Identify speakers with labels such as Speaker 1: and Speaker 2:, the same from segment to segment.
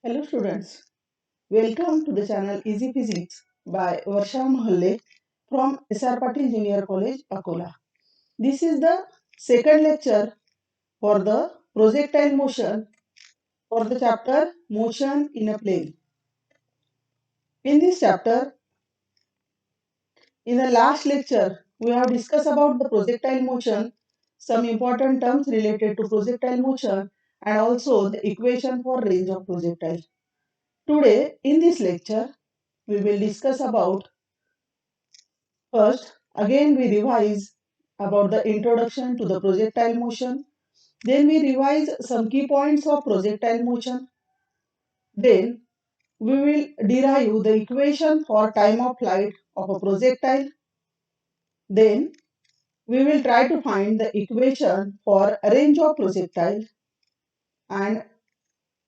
Speaker 1: Hello students, welcome to the channel Easy Physics by Varsha Mahalle from SR Patil Junior College, Akola. This is the second lecture for the projectile motion for the chapter Motion in a Plane. In this chapter, in the last lecture, we have discussed about the projectile motion, some important terms related to projectile motion and also the equation for range of projectile. Today, in this lecture, we will discuss about first, again we revise about the introduction to the projectile motion. Then we revise some key points of projectile motion. Then we will derive the equation for time of flight of a projectile. Then we will try to find the equation for range of projectile. And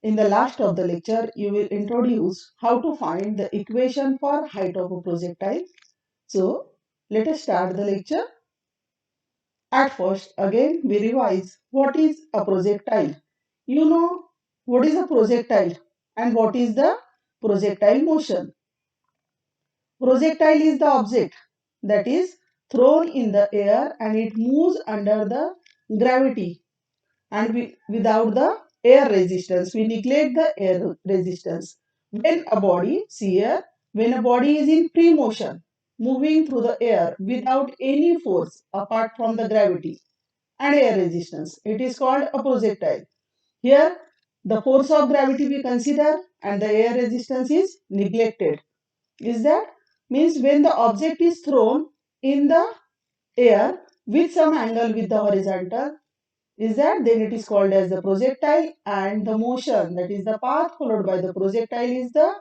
Speaker 1: in the last of the lecture, you will introduce how to find the equation for height of a projectile. So let us start the lecture. At first, again, we revise what is a projectile. You know what is a projectile and what is the projectile motion. Projectile is the object that is thrown in the air and it moves under the gravity and without the air resistance. We neglect the air resistance. When a body, see here, when a body is in free motion, moving through the air without any force apart from the gravity, and air resistance. It is called a projectile. Here, the force of gravity we consider and the air resistance is neglected. Is that? Means when the object is thrown in the air with some angle with the horizontal, is that? Then it is called as the projectile, and the motion, that is the path followed by the projectile, is the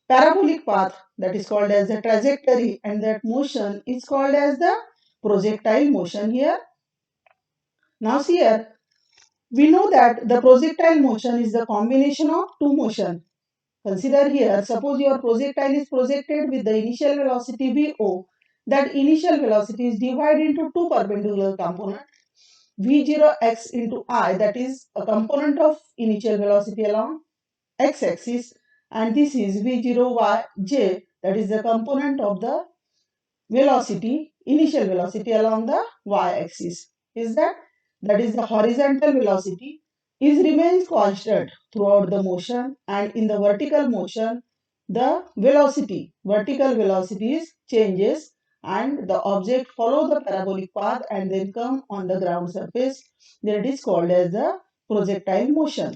Speaker 1: parabolic path, that is called as the trajectory, and that motion is called as the projectile motion here. Now see here, we know that the projectile motion is the combination of two motion. Consider here, suppose your projectile is projected with the initial velocity Vo. That initial velocity is divided into two perpendicular components. V0x into I, that is a component of initial velocity along x-axis, and this is V0yj, that is the component of the velocity, initial velocity along the y-axis. Is that? That is the horizontal velocity is remains constant throughout the motion, and in the vertical motion the vertical velocity is changes and the object follow the parabolic path and then come on the ground surface. Then it is called as the projectile motion.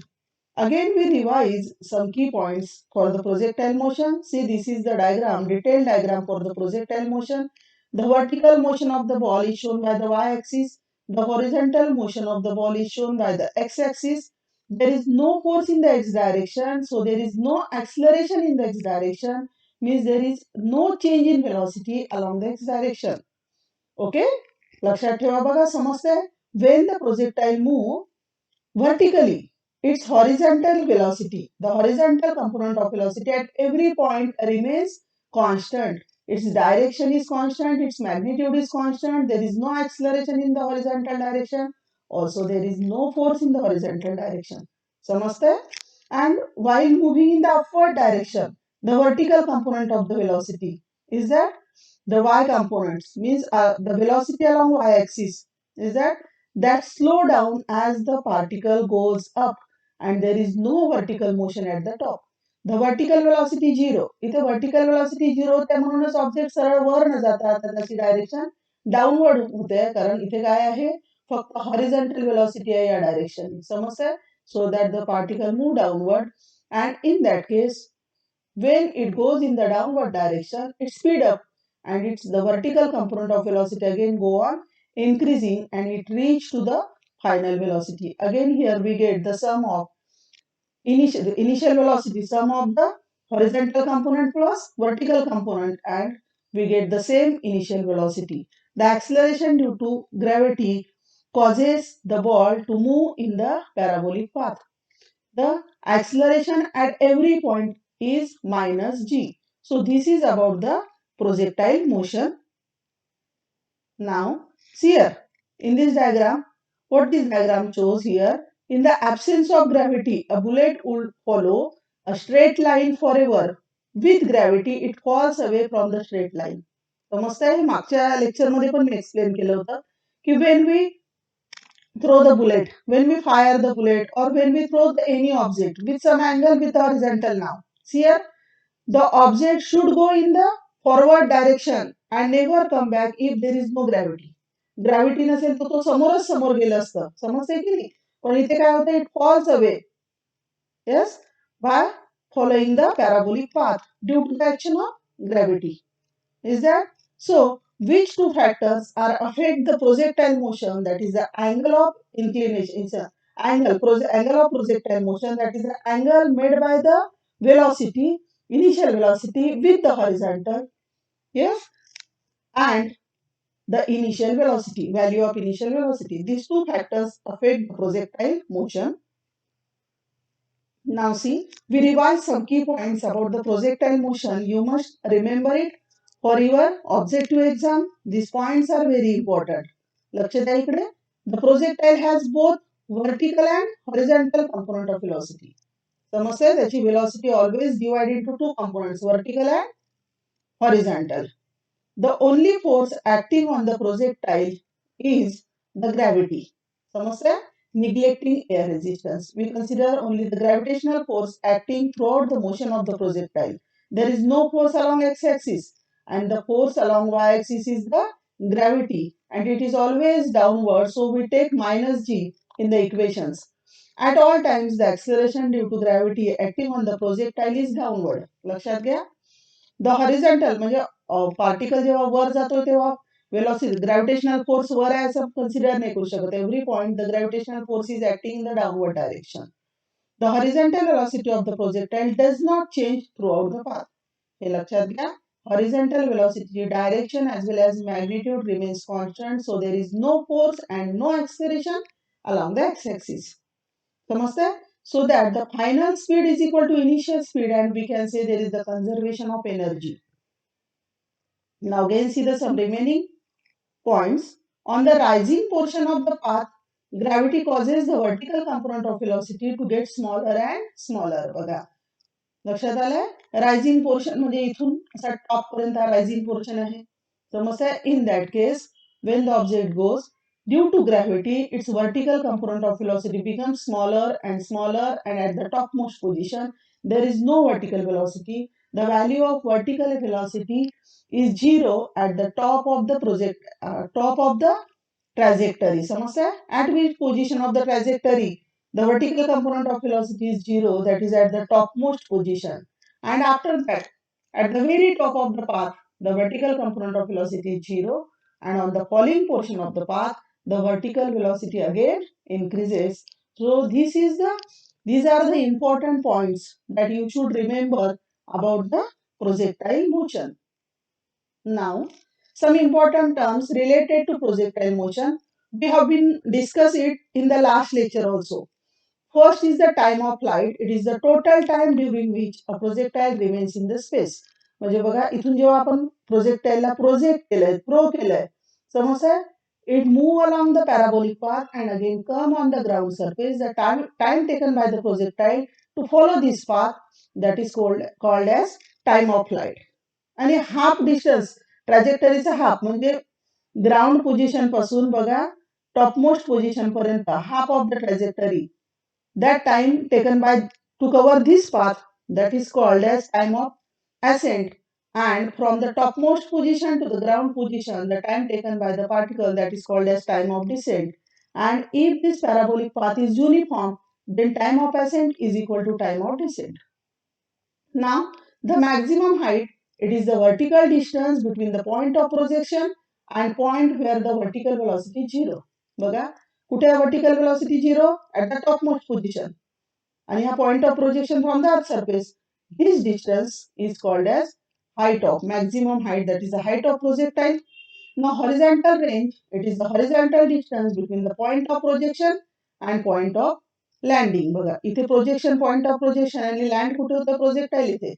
Speaker 1: Again we revise some key points for the projectile motion. See, this is the diagram, detailed diagram for the projectile motion. The vertical motion of the ball is shown by the y-axis. The horizontal motion of the ball is shown by the x-axis. There is no force in the x direction, so there is no acceleration in the x direction, means there is no change in velocity along the x direction. Okay? लक्षात ठेवा बघा, समजतंय? When the projectile move vertically, its horizontal velocity, the horizontal component of velocity at every point remains constant. Its direction is constant, its magnitude is constant, there is no acceleration in the horizontal direction, also there is no force in the horizontal direction. समझते? And while moving in the upward direction, the vertical component of the velocity is that the y components, means the velocity along y-axis, is that slow down as the particle goes up, and there is no vertical motion at the top. The vertical velocity 0. इथे vertical velocity 0 होते म्हणूनच object सरळ वर न जाता त्याची direction downward होते, कारण इथे काय आहे, फक्त हॉरिझॉन्टल वेलोसिटी आहे या डायरेक्शन. समजतंय? So that the particle move downward, and in that case when it goes in the downward direction it speed up, and it's the vertical component of velocity again go on increasing and it reach to the final velocity. Again here we get the sum of initial velocity, sum of the horizontal component plus vertical component, and we get the same initial velocity. The acceleration due to gravity causes the ball to move in the parabolic path. The acceleration at every point is minus g. So this is about the projectile motion. Now see here in this diagram, what this diagram shows here, in the absence of gravity a bullet would follow a straight line forever. With gravity, it falls away from the straight line. समजतंय? हे मागच्या लेक्चरमध्ये पण मी explain केलं होतं की when we throw the bullet, when we fire the bullet, or when we throw any object with some angle with the horizontal now. See here, the object should go in the forward direction and never come back if there is no gravity. Gravity नसेल तर तो समोरच समोर गेलं असतं. समजतंय की नाही? पण इथे काय होतं? It falls away. Yes, by following the parabolic path due to the action of gravity. Is that so? Which two factors are affect the projectile motion? That is the angle of inclination. It's a angle of projectile motion. That is the angle made by the velocity, initial velocity with the horizontal. Yes, and the initial velocity, value of initial velocity. These two factors affect the projectile motion. Now see, we revise some key points about the projectile motion. You must remember it for your objective exam. These points are very important. लक्ष द्या इकडे. The projectile has both vertical and horizontal component of velocity. समजतंय? त्याची velocity always divided into two components, vertical and horizontal. The only force acting on the projectile is the gravity. समजतंय? Neglecting air resistance. We consider only the gravitational force acting throughout the motion of the projectile. There is no force along x-axis, and the force along y-axis is the gravity, and it is always downward, so we take minus g in the equations. At all times, the acceleration due to gravity acting on the projectile is downward. लक्षात घ्या. The horizontal म्हणजे particle जेव्हा वर जातो तेव्हा velocity, gravitational force वर आहे असं consider नाही करू शकत. Every point the gravitational force is acting in the downward direction. The horizontal velocity of the projectile does not change throughout the path. हे लक्षात घ्या. Horizontal velocity direction as well as magnitude remains constant, so there is no force and no acceleration along the x-axis. समजतंय? So that the final speed is equal to initial speed, and we can say there is the conservation of energy. Now again see the some remaining points. On the rising portion of the path, gravity causes the vertical component of velocity to get smaller and smaller. बघा. लक्षात आलंय? Rising portion म्हणजे इथून असा top पर्यंत rising portion आहे. समजतंय? In that case, when the object goes, due to gravity, its vertical component of velocity becomes smaller and smaller, and at the topmost position, there is no vertical velocity. The value of vertical velocity is 0 at the top of the trajectory. समजतंय? At which position of the trajectory the vertical component of velocity is 0, that is at the topmost position. And after that, at the very top of the path, the vertical component of velocity is 0, and on the falling portion of the path, the vertical velocity again increases. So these are the important points that you should remember about the projectile motion. Now, some important terms related to projectile motion. We have been discussed it in the last lecture also. First is the time of flight. It is the total time during which a projectile remains in the space. म्हणजे बघा इथून जेव्हा आपण प्रोजेक्टाइलला project केलंय, pro केलंय, समजतंय? It move along the parabolic path and again come on the ground surface. The time taken by the projectile to follow this path, that is called as time of flight. आणि half distance ट्रॅजेक्टरीचा half म्हणजे ground position पासून बघा topmost position पर्यंत half of the trajectory, that time taken by to cover this path, that is called as time of ascent. And from the topmost position to the ground position, the time taken by the particle, that is called as time of descent. And if this parabolic path is uniform, then time of ascent is equal to time of descent. Now the maximum height, it is the vertical distance between the point of projection and point where the vertical velocity is 0. बघा कुठे आहे vertical velocity 0? At the topmost position. आणि हा point of projection from the earth surface. This distance is called as height of maximum height, that is the height of projectile. Now horizontal range, it is the horizontal distance between the point of projection and point of landing. बघा इथे projection, point of projection आणि land कुठे होतं? projectile इथे.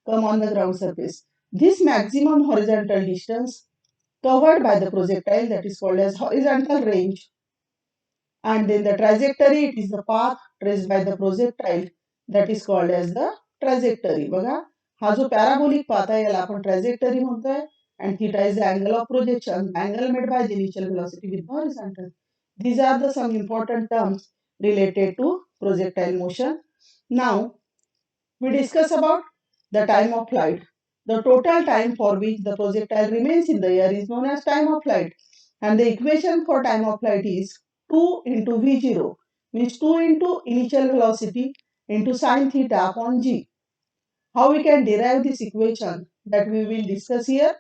Speaker 1: Come on the ground surface. This maximum horizontal distance covered by the projectile, that is called as horizontal range. And then the trajectory, it is the path traced by the projectile, that is called as the trajectory. बघा हा जो parabolic path आहे याला आपण trajectory म्हणतोय and theta is the angle of projection, angle made by the initial velocity with the horizontal. These are the some important terms related to projectile motion. Now we discuss about the time of flight. The total time for which the projectile remains in the air is known as time of flight, and the equation for time of flight is 2 into v0, means 2 into initial velocity into sine theta upon g. How we can derive this equation that we will discuss here.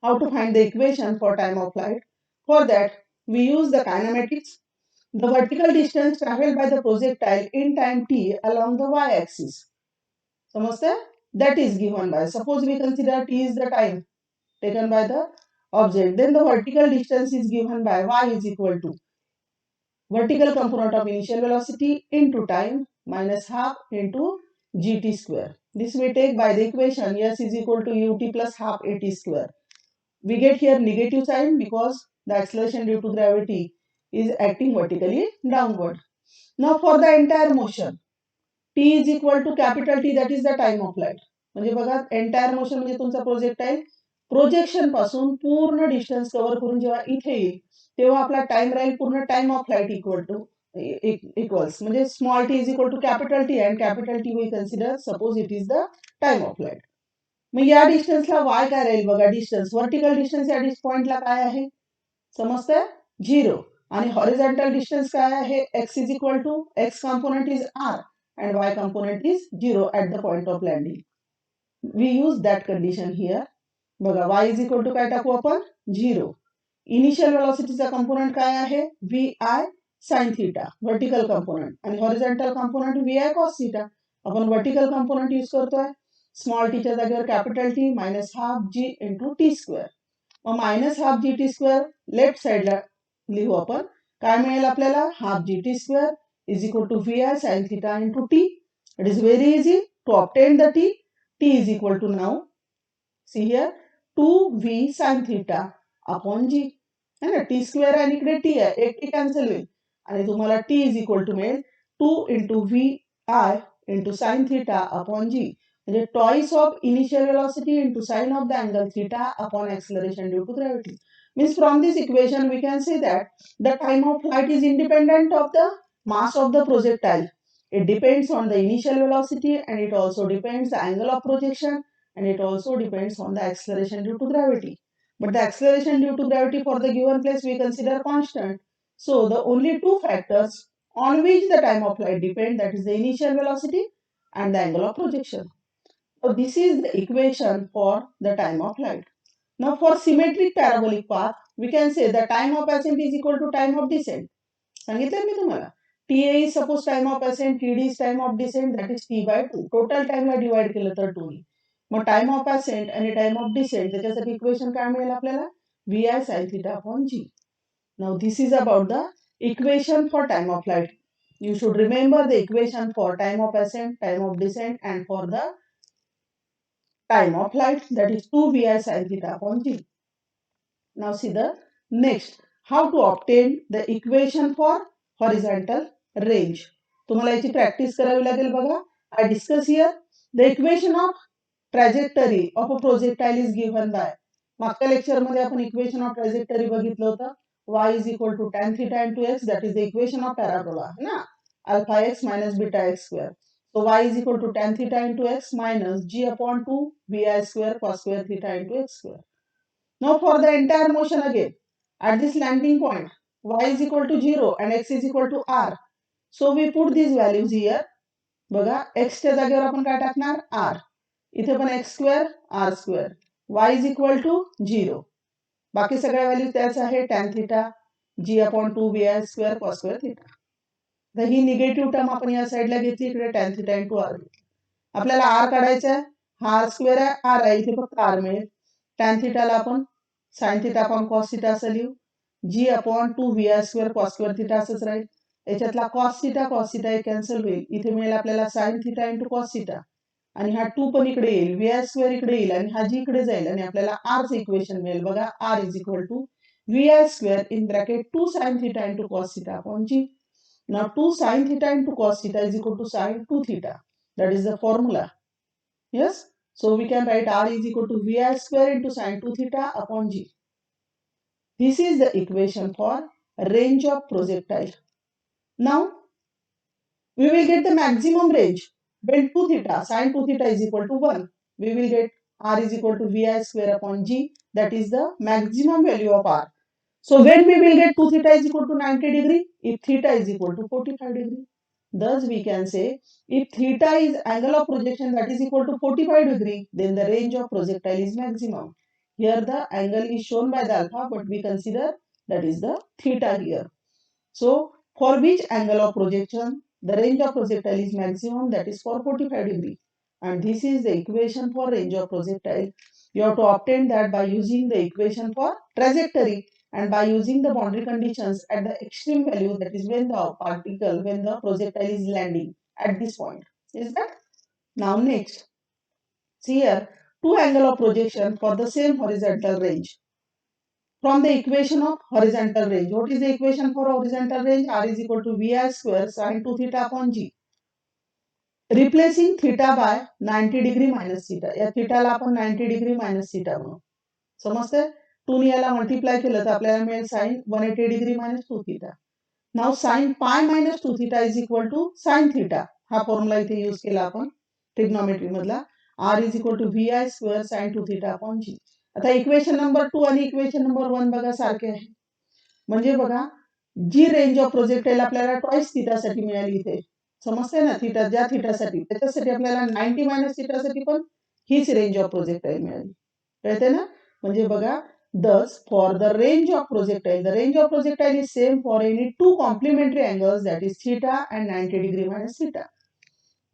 Speaker 1: How to find the equation for time of flight. For that, we use the kinematics. The vertical distance traveled by the projectile in time t along the y-axis. समझते? That is given by, suppose we consider t is the time taken by the object, then the vertical distance is given by y is equal to vertical component of initial velocity into time minus half into gt square. This we take by the equation s is equal to ut plus half at square. We get here negative sign because the acceleration due to gravity is acting vertically downward. Now for the entire motion, t is equal to capital T, that is the time of flight. म्हणजे बघा entire motion म्हणजे तुमचा projectile projection पासून पूर्ण distance cover करून जेव्हा इथे येईल तेव्हा आपला टाइम राहील पूर्ण time of flight equal to equals म्हणजे small T is equal to capital T and capital T we consider suppose it is the time of flight. मग या डिस्टन्सला वाय काय राहील बघा, डिस्टन्स वर्टिकल डिस्टन्स या पॉइंटला काय आहे समजतंय 0 आणि हॉरिझॉन्टल डिस्टन्स काय आहे x is equal to x component is r and y component is 0 at the point of landing. We use that condition here. बघा y is equal to काय टाकू आपण 0. इनिशियल वेलोसिटीचा कंपोनेंट काय आहे vi sin theta vertical component आणि horizontal component vi cos theta. आपण vertical component use करतोय small टीच्या जागेवर capital T minus half g into T square. मग minus half g T square left साइडला लिहू आपण. काय मिळेल आपल्याला half g T square is equal to vi sin theta into t. It is very easy to obtain the t. T is equal to now, see here, 2v sin theta upon g. है ना t square आणि इकडे t आहे एक t cancel होईल आणि तुम्हाला t is equal to मिळेल 2 into vi into sin theta upon g. म्हणजे twice of initial velocity into sine of the angle theta upon acceleration due to gravity. Means from this equation we can say that the time of flight is independent of the mass of the projectile. It depends on the initial velocity and it also depends the angle of projection and it also depends on the acceleration due to gravity. But the acceleration due to gravity for the given place we consider constant. So the only two factors on which the time of flight depend, that is the initial velocity and the angle of projection. So this is the equation for the time of flight. Now for symmetric parabolic path we can say the time of ascent is equal to time of descent. सांगितलं मी तुम्हाला TA is suppose time of ascent, TD is time of descent, that is T by 2. Total टाइमला divide केलं तर 2 ने. मग time of ascent आणि time of descent त्याच्यासाठी equation काय मिळेल आपल्याला vi sin theta upon g. Now this is about the equation for time of flight. You should remember the equation for time of ascent, time of descent and for the time of flight, that is 2vi sin theta upon g. Now see the next, how to obtain the equation for horizontal range. तुम्हाला याची practice करावी लागेल बघा. I discuss here the equation of trajectory of a projectile is given by. मागच्या lecture मध्ये आपण equation of trajectory बघितलं होतं. y is equal to tan theta into x, that is the equation of parabola ना alpha x minus beta x square. So y is equal to tan theta into x minus g upon 2 vi square cos square theta into x square. Now for the entire motion again, at this landing point, y is equal to 0 and x is equal to r. So we put these values here. बघा x च्या जागेवर आपण काय टाकणार r. इथे पण x square r square. y is equal to 0. बाकी सगळ्या व्हॅल्यू त्याच आहे tan theta g upon 2 vi square cos square theta. तर ही निगेटिव्ह टर्म आपण या साईडला घेतली, इकडे tan theta into r. आपल्याला r काढायचा आहे, हा r square आहे r आहे, इथे फक्त r मिळेल. tan theta ला आपण sin theta upon cos theta असं लिहू, g upon 2 vi square cos square theta असंच राहील. याच्यातला cos theta एक कॅन्सल होईल, इथे मिळेल आपल्याला sin theta into cos theta आणि हा 2 पण इकडे येईल, vi square इकडे येईल आणि हा g इकडे जाईल आणि आपल्याला r चं इक्वेशन मिळेल बघा. r is equal to vi square in bracket 2 sin theta into cos theta upon g. Now 2 sin theta into cos theta is equal to sin 2 theta. That is the formula. Yes. So we can write r is equal to vi square into sine 2 theta upon g. This is the equation for range of projectile. Now we will get the maximum range when 2 theta, sine 2 theta is equal to 1. We will get r is equal to vi square upon g. That is the maximum value of r. So when we will get 2 theta is equal to 90 degree, if theta is equal to 45 degree. Thus we can say if theta is angle of projection that is equal to 45 degree, then the range of projectile is maximum. Here the angle is shown by the alpha, but we consider that is the theta here. So for which angle of projection the range of projectile is maximum, that is for 45 degree. And this is the equation for range of projectile. You have to obtain that by using the equation for trajectory and by using the boundary conditions at the extreme value, that is when the particle, when the projectile is landing at this point. Is that? Now next, see here, two angle of projection for the same horizontal range. From the equation of horizontal range, what is the equation for horizontal range? R is equal to vi square sine 2 theta upon g. Replacing theta by 90 degree minus theta. या थीटाला आपण 90 degree minus theta म्हणू. समजते? 2 ने याला multiply केलं तर आपल्याला मिळेल sin 180 degree minus 2 theta. Now sin pi minus 2 theta is equal to sin theta. हा फॉर्म्युला इथे यूज केला आपण ट्रिग्नोमेट्री मधला. R is equal to vi square sin 2 theta upon g. आता इक्वेशन नंबर 2 आणि इक्वेशन नंबर 1 बघा सारखे आहे. म्हणजे बघा जी रेंज ऑफ प्रोजेक्टाईल आपल्याला ट्वाइस थीटासाठी मिळाली इथे. समजते ना, थीटा ज्या थीटासाठी त्याच्यासाठी आपल्याला 90 मायनस थीटासाठी पण हीच रेंज ऑफ प्रोजेक्टाईल मिळाली. कळते ना? म्हणजे बघा, thus for the range of projectile, the range of projectile is same for any two complementary angles, that is theta and 90 degree minus theta.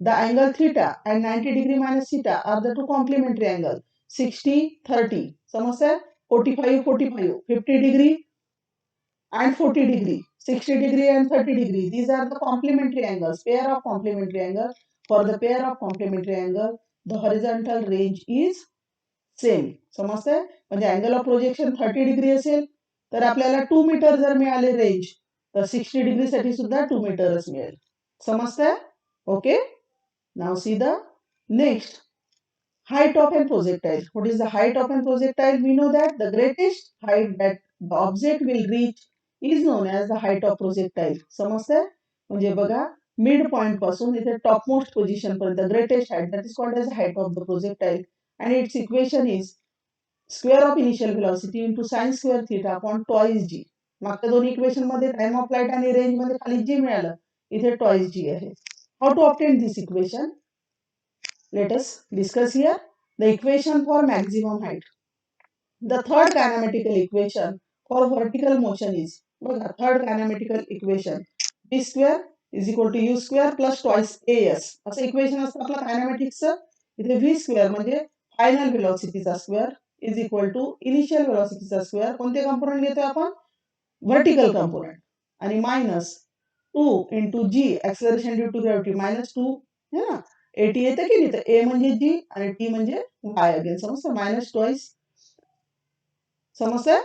Speaker 1: The angle theta and 90 degree minus theta are the two complementary angles. 60 30 समजते? 45 45 50 degree and 40 degree, 60 degree and 30 degree. These are the complementary angles, pair of complementary angles. For the pair of complementary angle, the horizontal range is same. समजते? म्हणजे angle of projection 30 degree असेल तर आपल्याला 2 metre जर मिळाले range, तर 60 degree साठी सुद्धा 2 मीटरच मिळेल. समजते? Okay. Now see the next, height of an projectile. What is the height of an projectile? We know that the greatest height that the object will reach is known as the height of projectile. समजते? म्हणजे बघा, mid point पासून इथे top most position पर्यंत greatest height, that is called as the height of the projectile, and its equation is square of initial velocity into sin square theta upon twice g. मागच्या दोन equation मध्ये time of flight आणि range मध्ये खाली g मिळालं, इथे twice g आहे. How to obtain this equation? Let us discuss here the equation for maximum height. The third kinematical equation for vertical motion is, third kinematical equation, v square is equal to u square plus twice as. असं equation असतं आपलं कायनेमॅटिक्सचं. इथे v square म्हणजे final वेलोसिटीचा square is equal to initial वेलोसिटीचा square. कोणते component घेतोय आपण? Vertical component. आणि minus 2 into g acceleration due to gravity minus 2 है ना. एटी येतं की नाही, तर ए म्हणजे जी आणि टी म्हणजे वाय अगेन. समजतं? Minus twice. समजतं?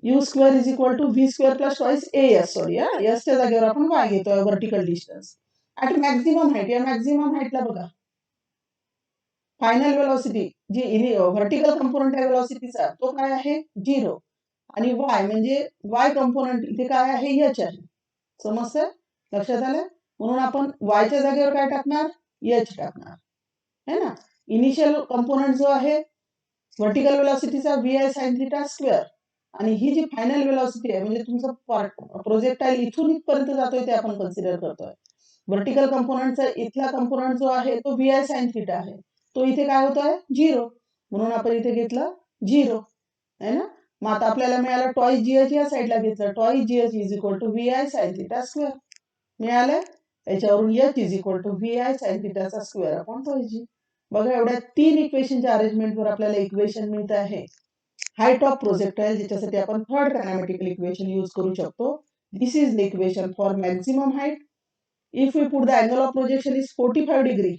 Speaker 1: U square is equal to v square plus twice a s. Sorry, एसच्या जागेवर आपण वाय घेतोय, vertical distance at maximum height. या मॅक्झिमम हाईटला बघा, फायनल वेलोसिटी जी व्हर्टिकल कंपोनंट आहे वेलोसिटीचा, तो काय आहे? 0. आणि वाय म्हणजे वाय कंपोनंट इथे काय आहे? एच आहे. समजतं? लक्षात आलं? म्हणून आपण वायच्या जागेवर काय टाकणार? एच टाकणार है ना. इनिशियल कंपोनंट जो आहे व्हर्टिकल वेलोसिटीचा v i sine theta square, आणि ही जी फायनल वेलोसिटी आहे म्हणजे तुमचं प्रोजेक्टाईल इथून इथपर्यंत जातोय ते आपण कन्सिडर करतोय. व्हर्टिकल कंपोनंटचा इथला कंपोनंट जो आहे तो व्ही आय साइन थिटा आहे, तो इथे काय होतोय? 0. म्हणून आपण इथे घेतलं 0 है ना. मग आता आपल्याला मिळालं टॉइस जीएच, या साईडला घेतलं twice gh is equal to v i sine theta square मिळालं. याच्यावरून h is equal to v i sine थिटाचा स्क्वेअर अपॉन टॉइस जी. बघा, एवढ्या 3 इक्वेशनच्या अरेंजमेंटवर आपल्याला इक्वेशन मिळत आहे हाईट ऑफ प्रोजेक्टाईल, ज्याच्यासाठी आपण थर्ड कायनेमॅटिकल इक्वेशन यूज करू शकतो. This is the equation for maximum height. If we put the angle of projection is 45 degree,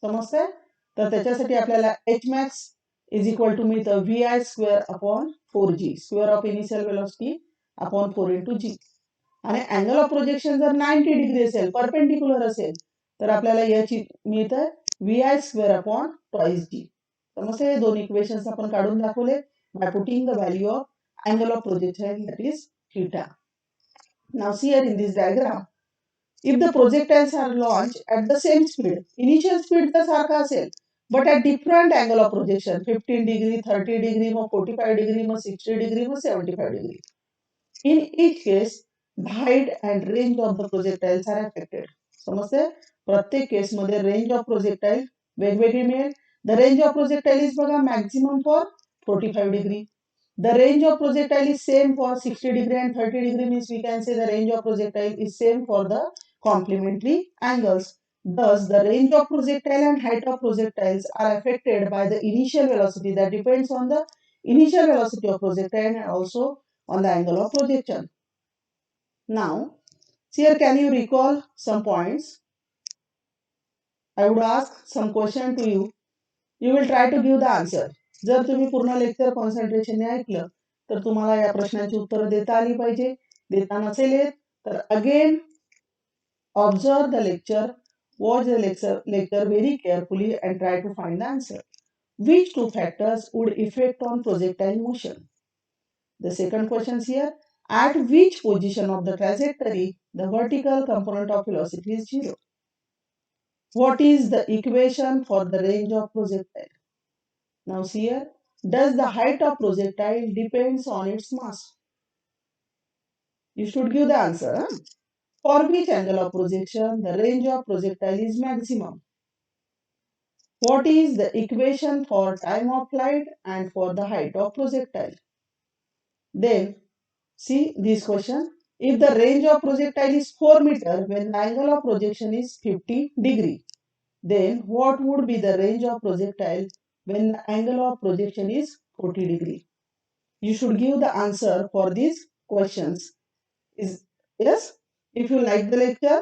Speaker 1: समजतंय, तर त्याच्यासाठी आपल्याला h max is equal to मिळतं v i square upon 4g, square of initial velocity upon 4 into g. आणि angle of projection जर 90 degree असेल, perpendicular असेल, तर आपल्याला याची मिळतं vi² अपॉन ट्वाइस g. समजते, हे दोन इक्वेशन्स आपण काढून दाखवले by putting the value of angle of projection, that is theta. Now see here in this diagram, if the projectiles are launched at the same speed, initial speed तर सारखा असेल, but at different angle of projection, 15 degree, 30 degree, mug 45 degree, mug 60 degree, mug 75 degree. In each case, the height and range of the projectiles are affected. समजते, प्रत्येक case मध्ये range of projectile वेगवेगळी मिळेल. The range of projectile is बघा maximum for 45 degree. The range of projectile is same for 60 degree and 30 degree, means we can say the range of projectile is same for the complementary angles. Thus, the range of projectile and height of projectiles are affected by the initial velocity, that depends on the initial velocity of projectile and also on the angle of projection. Now, here can you recall some points? I would ask some question to you. You will try to give the answer. जर तुम्ही पूर्ण lecture कॉन्सन्ट्रेशनने ऐकलं तर तुम्हाला या प्रश्नांची उत्तरं देता आली पाहिजे. देता नसेल येत तर again observe the lecture, watch the lecture very carefully and try to find the answer. Which two factors would affect on projectile motion? The second question is here, at which position of the trajectory the vertical component of velocity is 0? What is the equation for the range of projectile? Now see here, does the height of projectile depends on its mass? You should give the answer. For which angle of projection the range of projectile is maximum? What is the equation for time of flight and for the height of projectile? Then see this question. If the range of projectile is 4 meter when the angle of projection is 50 degree, then what would be the range of projectile when the angle of projection is 40 degree? You should give the answer for these questions. Yes? If you like the lecture,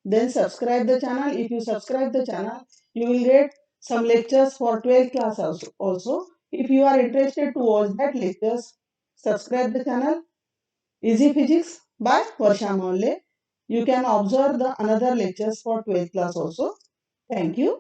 Speaker 1: then subscribe the channel. If you subscribe the channel, you will get some lectures for 12th class also. If you are interested to watch that lectures, subscribe the channel. Easy Physics by Varsha Molle. You can observe the another lectures for 12th class also. Thank you.